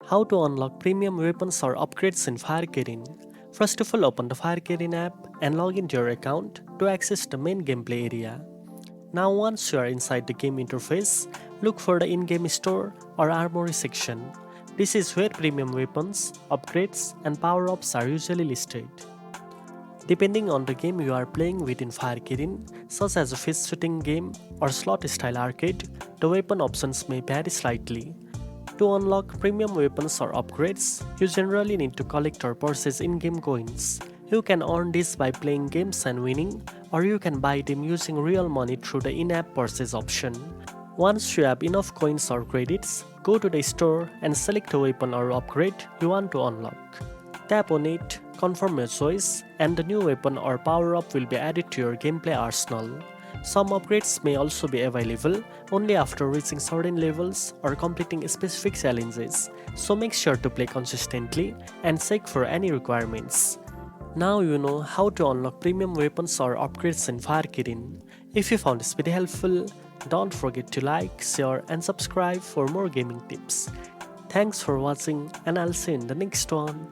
How to unlock premium weapons or upgrades in Fire Kirin. First of all, open the Fire Kirin app and log into your account to access the main gameplay area. Now once you are inside the game interface, look for the in-game store or armory section. This is where premium weapons, upgrades and power-ups are usually listed. Depending on the game you are playing within Fire Kirin, such as a fish shooting game or slot-style arcade, the weapon options may vary slightly. To unlock premium weapons or upgrades, you generally need to collect or purchase in-game coins. You can earn this by playing games and winning, or you can buy them using real money through the in-app purchase option. Once you have enough coins or credits, go to the store and select a weapon or upgrade you want to unlock. Tap on it, confirm your choice, and the new weapon or power-up will be added to your gameplay arsenal. Some upgrades may also be available only after reaching certain levels or completing specific challenges, so make sure to play consistently and check for any requirements. Now you know how to unlock premium weapons or upgrades in Fire Kirin. If you found this video helpful, don't forget to like, share and subscribe for more gaming tips. Thanks for watching and I'll see you in the next one.